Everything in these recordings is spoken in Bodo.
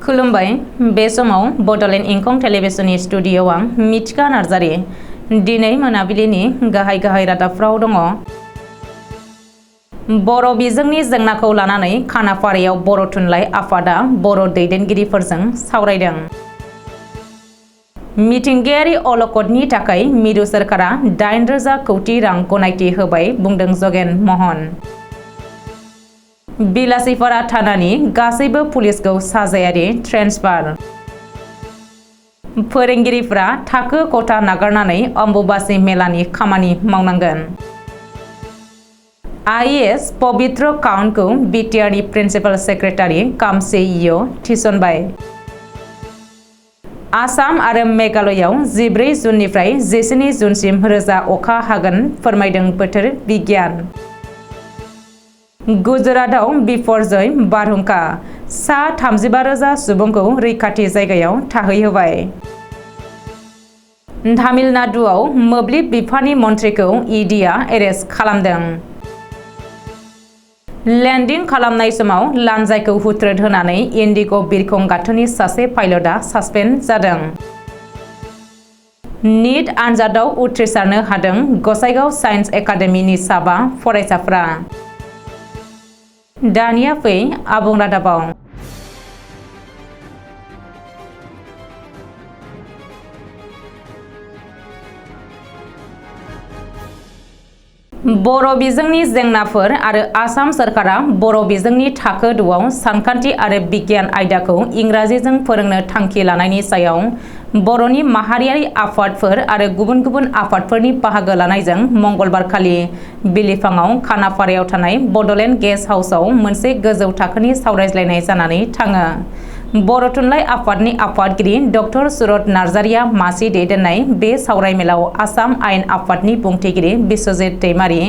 खुलुमबाय बे समाव बडोलेण्ड इंखं टेलिभिजननि स्टुडिय'आव आं मिथिका नार्जारि दिनै मोनाबिलिनि गाहाय रादाबफ्राव दङ। बर' बिजोंनि जेंनाखौ लानानै खानाफारायाव बर' थुनलाइ आफादा बर' दैदेनगिरिफोरजों सावरायदों। मिथिंगायारि अलखदनि थाखाय मिरु सोरखारा 8,000 कौटि रां गनायथि होबाय बुंदों जगेन महन। बिलासिपारा थानानि गासैबो पुलिसखौ साजायारि ट्रेन्सफार। फोरोंगिरिफ्रा थाखो खथा नागारनानै अम्बुबासि मेलानि खामानि मावनांगोन। आईएएस पवित्र काउन्टखौ बिटिआरनि प्रिन्सिपाल सेक्रेटारि काम सीईओ थिसनबाय। आसाम आरो मेघालयआव 14 जुननिफ्राय 17 जुनसिम रोजा अखा हागोन फोरमायदों बोथोर बिगियान। गुजरातआव बिपर्जय बारहुंखा सा 35,000 सुबुंखौ रैखाथि जायगायाव थाहैहोबाय। तामिलनाडुआव मोब्लिब बिफाननि मन्थ्रिखौ ईडीआ एरेस्ट खालामदों। लेन्डिं खालामनाय समाव लान्जायखौ हुथ्रोद होनानै इन्डिग' बिरखं गाथोननि सासे पाइलटआ सासपेन्ड जादों। नीट आनजादाव उथ्रिसारनो हादों गसाइगाव साइन्स एकाडेमिनि 7 फरायसाफ्रा। दानिया फै आबुं रादाबाव। बर' बिजोंनि जेंनाफोर आरो आसाम सोरखारा बर' बिजोंनि थाखो 2आव सानखान्थि आरो बिगियान आयदाखौ इंराजिजों फोरोंनो थांखि लानायनि सायाव बर'नि माहारियारि आफादफोर आरो गुबुन आफादफोरनि बाहागो लानायजों मंगलबारखालि बिलिफाङाव खानाफारायाव थानाय बडोलेण्ड गेस्ट हाउसआव मोनसे गोजौ थाखोनि सावरायज्लायनाय जानानै थाङो। बर' थुनलाइ आफादनि आफादगिरि डक्टर सुरत नार्जारिया मासि दैदेननाय बे सावरायमेलाव आसाम आयेन आफादनि बुंथिगिरि बिश्वजित दैमारि,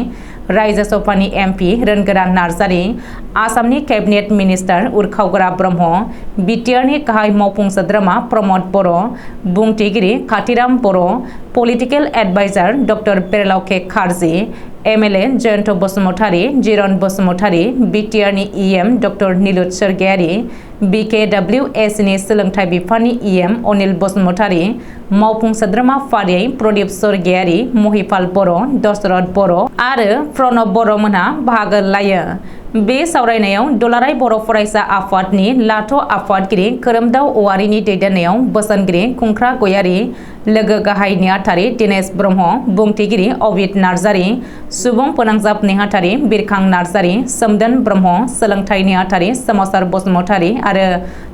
रायजो सभानि एमपि रोनगोरा नार्जारि, आसामनि केबिनेट मिनिस्टार उरखावगोरा ब्रह्म, बिटिआरनि गाहाय मावफुं सोद्रोमा प्रमद बर', बुंथिगिरि Katiram Boro', political adviser doctor बेरलाव खारजि, एमएलए जयन्त बसुमतारी, जिरन बसुमतारी, बिटिआरनि इएम डक्टर नीलुत स्वर्गियारी, बिकेडब्लिउएसिनि सोलोंथाइ बिफाननि इएम अनिल बसुमतारी, मावफुं सोद्रोमा फारियै प्रदीप स्वर्गियारी, महिपाल बर', दशरथ बर' आरो प्रणब बर' मोनहा बाहागो लायो। बे सावरायनायाव दुलाराय बर' फरायसा आफादनि लाथ' आफादगिरि खोरोमदाव औवारिनि दैदेननायाव बोसोनगिरि खुंख्रा गयारी, लोगो गाहाय नेहाथारि दिनेश ब्रह्म, बुंथिगिरि अबित नार्जारि, सुबुं फोनांजाब नेहाथारि बिरखां नार्जारि, सोमदोन ब्रह्म, सोलोंथाइ नेहाथारि सोमावसार बसुमतारी आरो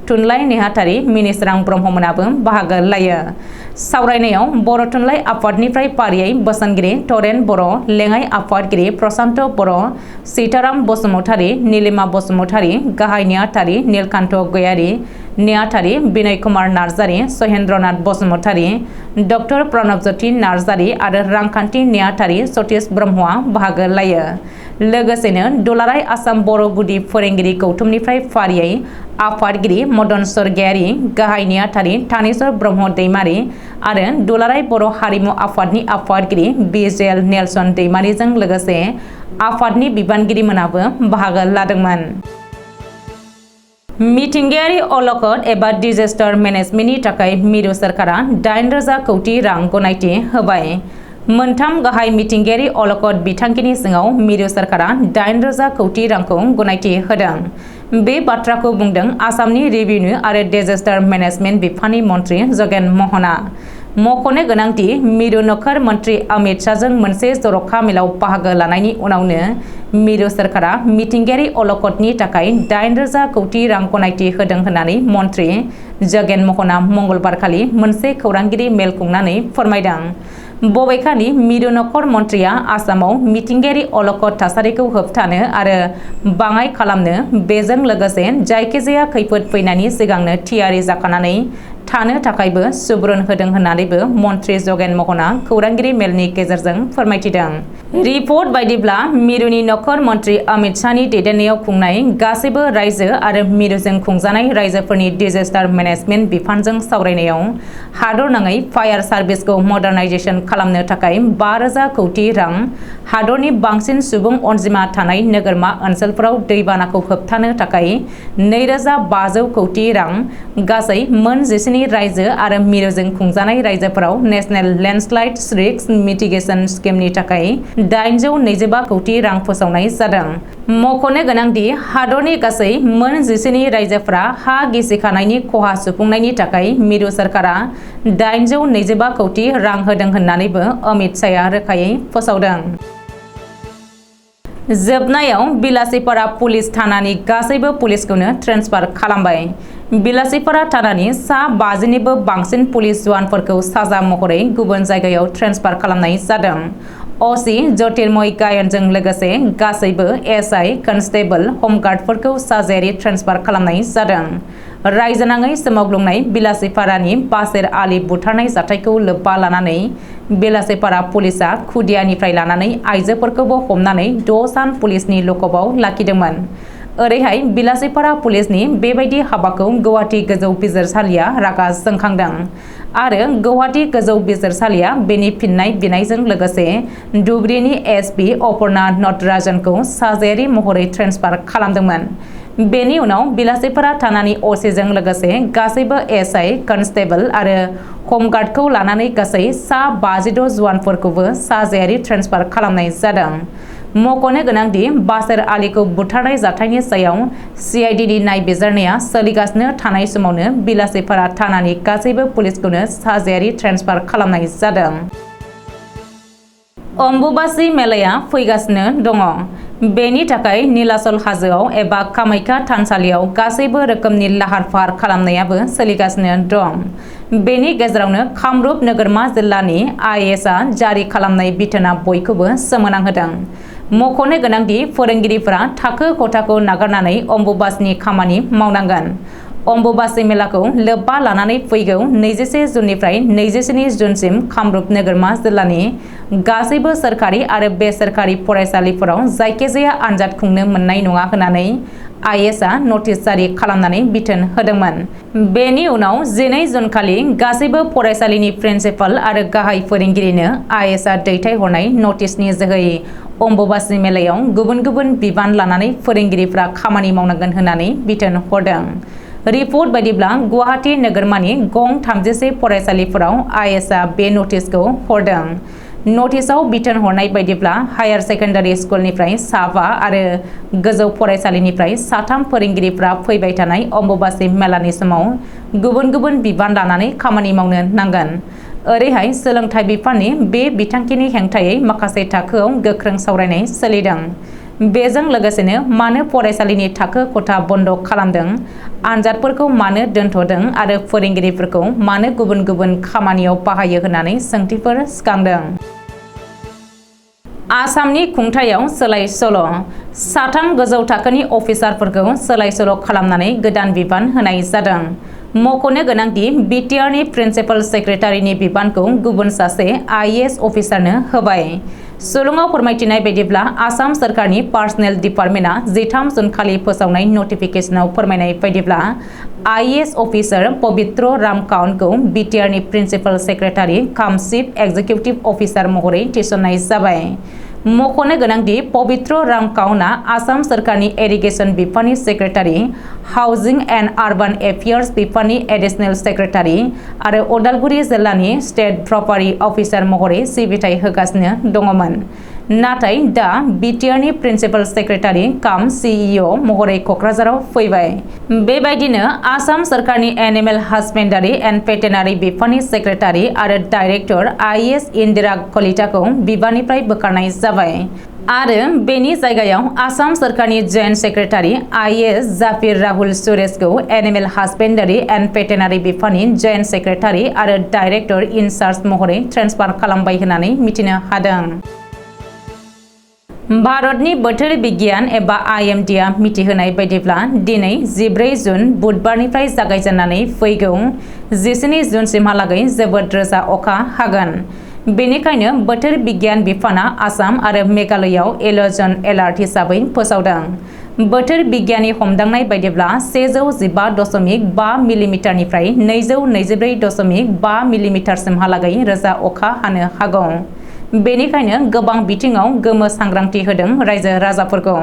थुनलाइ नेहाथारि मिनिस्रां ब्रह्ममोनाबो बाहागो लायो। सावरायनायाव बर' थुनलाइ आफादनिफ्राय फारियै बोसोनगिरि तरेन बर', लेङाइ आफादगिरि प्रसान्त बर', सीताराम बसुमतारी, नीलिमा बसुमतारी, गाहाय नेहाथारि नीलकान्त गयारी, नेहाथारि बिनय कुमार नार्जारि, सहेन्द्रनाथ बसुमतारी, डक्टर प्रणबज्योति नार्जारि आरो रांखान्थि नेहाथारि सतीश ब्रह्मआ बाहागो लायो। लोगोसेनो दुलाराय आसाम बर' गुदि फोरोंगिरि गौथुमनिफ्राय फारियै आफादगिरि मदन स्वर्गियारी, गाहाय नेहाथारि थानेश्वर ब्रह्म दैमारि आरो दुलाराय बर' हारिमु आफादनि आफादगिरि बिजेएल नेलसन दैमारिजों लोगोसे आफादनि बिबानगिरिमोनाबो बाहागो लादोंमोन। मिथिंगायारि अलखद एबा डिजेस्टार मेनेजमेन्टनि थाखाय मिरु सोरखारा 8,000 कौटि रां गनायथि होबाय। मोनथाम गाहाय मिथिंगायारि अलखद बिथांखिनि सिङाव मिरु सोरखारा 8,000 कौटि रांखौ गनायथि होदों। बे बाथ्राखौ बुंदों आसामनि रिभिनिउ आरो डिजेस्टार मेनेजमेन्ट बिफाननि मन्थ्रि जगेन महना। मख'नो गोनांदि मिरु नखर मन्थ्रि अमित शाहजों मोनसे जर'खा मेलाव बाहागो लानायनि उनावनो मिरु सोरखारा मिथिंगायारि अलखदनि थाखाय 8,000 कौटि रां गनायथि होदों होननानै मन्थ्रि जगेन महना मंगलबारखालि मोनसे खौरांगिरि मेल खुंनानै फोरमायदों। बबेखानि मिरु नखर मन्थ्रिया आसामाव मिथिंगायारि अलखद थासारिखौ होबथानो आरो बाङाइ खालामनो बेजों लोगोसे जायखिजाया खैफोद फैनायनि सिगांनो थियारि जाखानानै थानो थाखायबो सुबुरुन होदों होननानैबो मन्थ्रि जगेन महना खौरांगिरि मेलनि गेजेरजों फोरमायथिदों। रिपोर्ट बायदिब्ला मिरुनि नखर मन्त्रि अमित शाहनि दैदेननायाव खुंनाय गासैबो रायजो आरो मिरुजों खुंजानाय रायजोफोरनि डिजास्टार मेनेजमेन्ट बिफानजों सावरायनायाव हादरनाङै फायार सार्भिसखौ मडार्नाइजेसन खालामनो थाखाय 5,000 कौटि रां, हादरनि बांसिन सुबुं अनजिमा थानाय नोगोरमा ओनसोलफोराव दैबानाखौ होबथानो थाखाय 2,500 कौटि रां, गासै मोन 17 रायजो आरो मिरुजों खुंजानाय रायजोफोराव नेशनेल लेन्डस्लाइड रिस्क मिटिगेसन स्किमनि थाखाय 825 कौटि रां फोसावनाय जादों। मख'नो गोनांदि हादरनि गासै मोन 17 रायजोफोरा हा गिसिखानायनि खहा सुफुंनायनि थाखाय मिरु सरकारा 825 कौटि रां होदों होननानैबो अमित शाहआ रोखायै फोसावदों। जोबनायाव बिलासीपारा पुलिस थानानि गासैबो पुलिसखौनो ट्रेन्सफार खालामबाय। बिलासीपारा थानानि सा 50निबो बांसिन पुलिस जवानफोरखौ साजा महरै गुबुन जायगायाव ट्रेन्सफार खालामनाय जादों। असी ज्योतिर्मय गायनजों लोगोसे गासैबो एसआई, कन्स्टेबल, हमगार्डफोरखौ साजायारि ट्रेन्सफार खालामनाय जादों। रायजोनाङै सोमावग्लुंनाय बिलासीपारानि बासेर आली बुथारनाय जाथायखौ लोब्बा लानानै बिलासीपारा पुलिसआ खुदियानिफ्राय लानानै आइजोफोरखौबो हमनानै 6 सान पुलिसनि लकआपआव लाखिदोंमोन। ओरैहाय बिलासीपारा पुलिसनि बेबायदि हाबाखौ गुवाहाटी गोजौ बिजिरसालिया रागा जोंखांदों आरो गुवाहाटी गोजौ बिजिरसालिया बेनि फिननाय बिनायजों लोगोसे धुबरीनि एसपी अपर्णा नटराजनखौ साजायारि महरै ट्रेन्सफार खालामदोंमोन। बेनि उनाव बिलासीपारा थानानि असीजों लोगोसे गासैबो एसआई, कन्स्टेबल आरो हमगार्डखौ लानानै गासै सा 56 जवानफोरखौबो साजायारि ट्रेन्सफार खालामनाय जादों। मख'नो गोनांदि बासेर आलीखौ बुथारनाय जाथायनि सायाव सीआईडीनि नायबिजिरनाया सोलिगासिनो थानाय समावनो बिलासीपारा थानानि गासैबो पुलिसखौनो साजायारि ट्रेन्सफार खालामनाय जादों। अम्बुबाची मेलाया फैगासिनो दङ। बेनि थाखाय नीलाचल हाजोआव एबा कामाख्या थानसालियाव गासैबो रोखोमनि लाहार-फाहार खालामनायाबो सोलिगासिनो दं। बेनि गेजेरावनो कामरुप नोगोरमा जिल्लानि आईएसआ जारि खालामनाय बिथोना बयखौबो सोमोनांहोदों। मख'नो गोनांदि फोरोंगिरिफोरा थाखो खथाखौ नागारनानै अम्बुबाचीनि खामानि मावनांगोन। अम्बुबाची मेलाखौ लोब्बा लानानै फैगौ 21 जुननिफ्राय 27 जुनसिम कामरुप नोगोरमा जिल्लानि गासैबो सोरखारि आरो बेसरकारि फरायसालिफोराव जायखिजाया आनजाद खुंनो मोननाय नङा होननानै आईएसआ नटिस जारि खालामनानै बिथोन होदोंमोन। बेनि उनाव 12 जुनखालि गासैबो फरायसालिनि प्रिन्सिपाल आरो गाहाय फोरोंगिरिनो आईएसआ दैथायहरनाय नटिसनि जोहै अम्बुबाची मेलायाव गुबुन गुबुन बिबान लानानै फोरोंगिरिफ्रा खामानि मावनांगोन होननानै बिथोन हरदों। रिपर्ट बायदिब्ला गुवाहाटी नोगोरमानि गं 31 फरायसालिफोराव आईएसआ बे नटिसखौ हरदों। नटिसआव बिथोन हरनाय बायदिब्ला हायार सेकेन्डारि स्कुलनिफ्राय 5 आरो गोजौ फरायसालिनिफ्राय 3 फोरोंगिरिफ्रा फैबाय थानाय अम्बुबाची मेलानि समाव गुबुन गुबुन बिबान लानानै खामानि मावनो नांगोन। ओरैहाय सोलोंथाइ बिफाननि बे बिथांखिनि हेंथायै माखासे थाखोआव गोख्रों सावरायनाय सोलिदों। बेजों लोगोसेनो मानो फरायसालिनि थाखो खथा बन्द खालामदों, आनजादफोरखौ मानो दोनथ'दों आरो फोरोंगिरिफोरखौ मानो गुबुन गुबुन खामानियाव बाहायो होननानै सोंथिफोर सिखांदों। आसामनि खुंथायाव सोलाय-सोल'। 3 गोजौ थाखोनि अफिसारफोरखौ सोलाय-सोल' खालामनानै गोदान बिबान होनाय जादों। मख'नो गोनांदि बिटिआरनि प्रिन्सिपाल सेक्रेटारिनि बिबानखौ गुबुन सासे आईएएस अफिसारनो होबाय। सुलुङाव फोरमायथिनाय बायदिब्ला आसाम सोरखारनि पार्सनेल डिपार्टमेन्टआ 13 जुनखालि फोसावनाय नटिफिकेशनाव फोरमायनाय बायदिब्ला आईएएस अफिसार पवित्र राम काउनखौ बिटिआरनि प्रिन्सिपाल सेक्रेटारि काम चिफ एक्जिकिउटिभ अफिसार महरै थिसननाय जाबाय। मख'नो गोनांदि पवित्र राम काउनआ आसाम सोरखारनि इरिगेसन बिफाननि secretary, housing and urban affairs बिफाननि एडिशनेल सेक्रेटारि आरो उदालगुरि जिल्लानि स्टेट प्रपार्टी अफिसार महरै सिबिथाय होगासिनो दङमोन। नाथाय दा बिटिआरनि प्रिन्सिपाल सेक्रेटारि काम सीईओ महरै क'क्राझाराव फैबाय। बेबायदिनो आसाम सोरखारनि एनिमेल हासबेन्डारि एन्ड भेटेनारि बिफाननि सेक्रेटारि आरो डाइरेक्टर आईएएस इन्दिरा कलिताखौ बिबाननिफ्राय बोखारनाय जाबाय आरो बेनि जायगायाव आसाम सोरखारनि joint secretary IAS Jafir Rahul सुरेशखौ एनिमेल हासबेन्डारि एन्ड भेटेनारि बिफाननि जइन्ट सेक्रेटारि आरो डाइरेक्टर इनचार्ज महरै ट्रेन्सफार खालामबाय होननानै मिथिनो हादों। भारतनि बोथोर बिगियान एबा आईएमडीआ मिथिहोनाय बायदिब्ला दिनै 14 जुन बुधबारनिफ्राय जागायजेननानै फैगौ 19 जुनसिमहालागै जोबोद रोजा अखा हागोन। बेनिखायनो बोथोर बिगियान बिफाना आसाम आरो मेघालयआव येल' एलार्ट हिसाबै फोसावदों। बोथोर बिगियाननि हमदांनाय बायदिब्ला 115.5 मिलिमिटारनिफ्राय 224.5 मिलिमिटारसिमहालागै रोजा अखा हानो हागौ। बेनिखायनो गोबां बिथिङाव गोमो सांग्रांथि होदों रायजो राजाफोरखौ।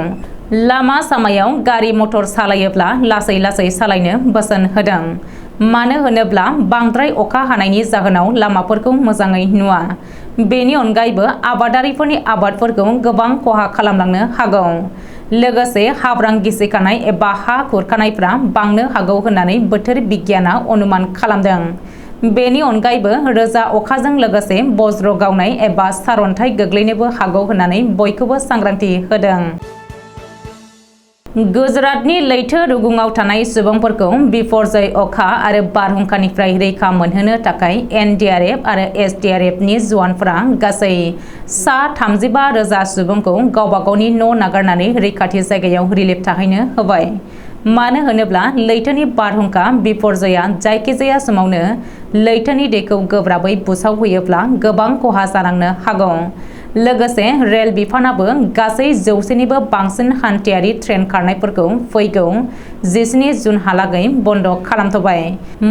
लामा सामायाव गारि मटर सालायोब्ला लासै लासै सालायनो बोसोन होदों। मानो होनोब्ला बांद्राय अखा हानायनि जाहोनाव लामाफोरखौ मोजाङै नुवा। बेनि अनगायैबो आबादारिफोरनि आबादफोरखौ गोबां खहा खालामलांनो हागौ। लोगोसे हाब्रां गिसिखानाय एबा हा खुरखानायफ्रा बांनो हागौ होननानै बोथोर बिगियाना अनुमान खालामदों। बेनि अनगायैबो रोजा अखाजों लोगोसे बज्र गावनाय एबा सारअन्थाइ गोग्लैनोबो हागौ होननानै बयखौबो सांग्रांथि होदों। गुजरातनि लैथो रुगुङाव थानाय सुबुंफोरखौ बिपरजय अखा आरो बारहुंखानिफ्राय रैखा मोनहोनो थाखाय NDRF आरो SDRFनि जवानफोरा गासै सा 35,000 सुबुंखौ गावबा गावनि न' नागारनानै रैखाथि जायगायाव रिलिफ थाहैनो होबाय। मानो होनोब्ला लैथोनि बारहुंखा बिपरजया जायखिजाया समावनो लैथोनि दैखौ गोब्राबै बुसावहोयोब्ला गोबां खहा जानांनो हागौ। लोगोसे रेल बिफानाबो गासै 100निबो बांसिन हान्थियारि ट्रेन खारनायफोरखौ फैगौ 17 जुनहालागै बन्द खालामथ'बाय।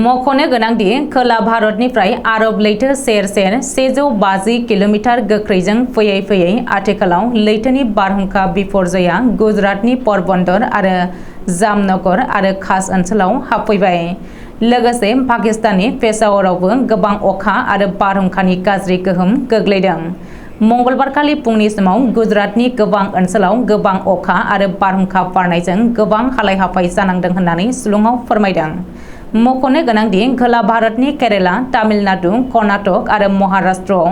मख'नो गोनांदि खोला भारतनिफ्राय आरब लैथो सेर सेर 150 किल'मिटार गोख्रैजों फैयै फैयै आथिखालाव लैथोनि बारहुंखा बिपरजया गुजरातनि परबन्दर आरो जामनगर आरो खास ओनसोलाव हाबफैबाय। लोगोसे पाकिस्ताननि पेशावरावबो गोबां अखा आरो बारहुंखानि गाज्रि गोहोम गोग्लैदों। मंगलबारखालि फुंनि समाव गुजरातनि गोबां ओनसोलाव गोबां अखा आरो बारहुंखा बारनायजों गोबां हालाय-हाफाय जानांदों होननानै सुलुङाव फोरमायदों। मख'नो गोनांदि खोला भारतनि केरेला, तामिलनाडु, कर्नाटक आरो महाराष्ट्रआव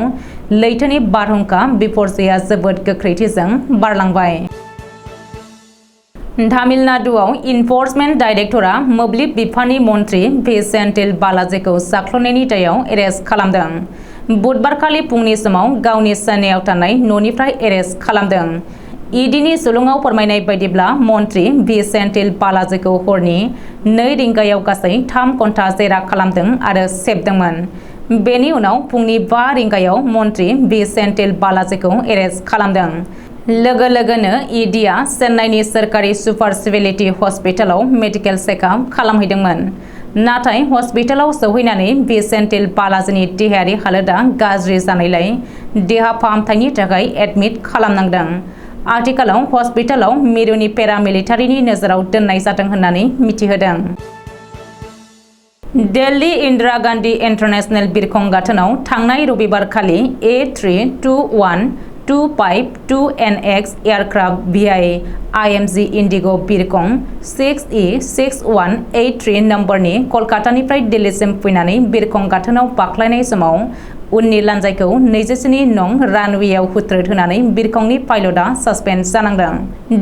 लैथोनि बारहुंखा बिपरजया जोबोद गोख्रैथिजों बारलांबाय। तामिलनाडुआव इनफर्समेन्ट डाइरेक्टरा मोब्लिब बिफाननि मन्थ्रि भि सेन्थिल बालाजीखौ जाख्ल'नायनि दायाव एरेस्ट खालामदों। बुधबारखालि फुंनि समाव गावनि चेन्नाईआव थानाय न'निफ्राय एरेस्ट खालामदों। इडिनि सुलुङाव फोरमायनाय बायदिब्ला मन्थ्रि भि सेन्थिल बालाजीखौ हरनि 2 रिंगायाव गासै 3 घन्टा जेरा खालामदों आरो सेबदोंमोन। बेनि उनाव फुंनि 5 रिंगायाव मन्थ्रि भि सेन्थिल बालाजीखौ एरेस्ट खालामदों। लोगो लोगोनो इडिआ चेन्नाईनि सोरखारि सुपार स्पेशलिटी हस्पिटालाव मेडिकेल चेकआप खालामहैदोंमोन। नाथाय हस्पिटालाव सौहैनानै भि सेन्थिल बालाजीनि देहायारि हालोदा गाज्रि जानायलाय देहा फाहामथायनि थाखाय एडमिट खालामनांदों। आथिखालाव हस्पिटालाव मिरुनि पेरामिलिटारिनि नोजोराव दोननाय जादों होननानै मिथिहोदों। दिल्ली इन्दिरा गान्धी इन्टारनेशनेल बिरखं गाथोनाव थांनाय रबिबारखालि A321-252NX एयारक्राफ्ट VI IMG इन्डिग' बिरखं 6E6183 नम्बरनि कलकातानिफ्राय दिल्लीसिम फैनानै बिरखं गाथोनाव बाख्लायनाय समाव उननि लान्जायखौ 27 नं रानवेयाव हुथ्रोद होनानै बिरखंनि पाइलटआ सासपेन्ड जानांदों।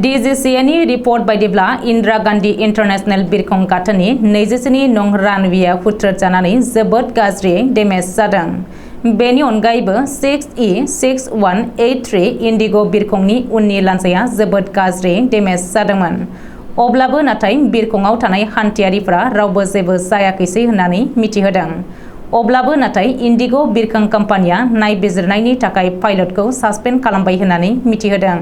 DGCAनि रिपर्ट बायदिब्ला इन्दिरा गान्धी इन्टारनेशनेल बिरखं गाथोननि 27 नं रानवेया हुथ्रोद जानानै जोबोद गाज्रियै डेमेज जादों। बेनि अनगायैबो 6E6183 इन्डिग' बिरखंनि उननि लान्जाया जोबोद गाज्रि डेमेज जादोंमोन। अब्लाबो नाथाय बिरखंआव थानाय हान्थियारिफ्रा रावबो जेबो जायाखैसै होननानै मिथिहोदों। अब्लाबो नाथाय इन्डिग' बिरखं कम्पानिया नायबिजिरनायनि थाखाय पाइलटखौ सासपेन्ड खालामबाय होननानै मिथिहोदों।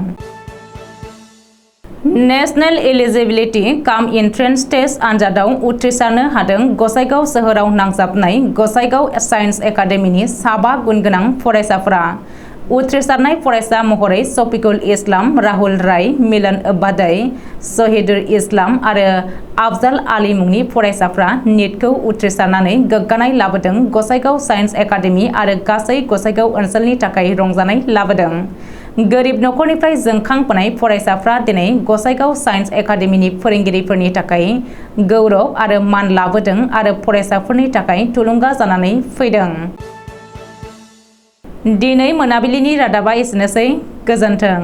नेशनेल एलिजिबिलिटि काम एन्ट्रेन्स टेस्ट आनजादाव उथ्रिसारनो हादों गसाइगाव सोहोराव नांजाबनाय गसाइगाव साइन्स एकाडेमिनि 5 गुनगोनां फरायसाफोरा। उथ्रिसारनाय फरायसा महरै शफिकुल इस्लाम, राहुल राय, मिलन उपाध्याय, शहीदुल इस्लाम आरो आफजाल आली मुंनि फरायसाफ्रा नीटखौ उथ्रिसारनानै गोग्गानाय लाबोदों। गसाइगाव साइन्स एकाडेमि आरो गासै गसाइगाव ओनसोलनि थाखाय रंजानाय लाबोदों। गोरिब नखरनिफ्राय जोंखांबोनाय फरायसाफ्रा दिनै गसाइगाव साइन्स एकाडेमिनि फोरोंगिरिफोरनि थाखाय गौरव आरो मान लाबोदों आरो फरायसाफोरनि थाखाय थुलुंगा जानानै फैदों। दिनै मोनाबिलिनि रादाबा एसेनोसै। गोजोन्थों।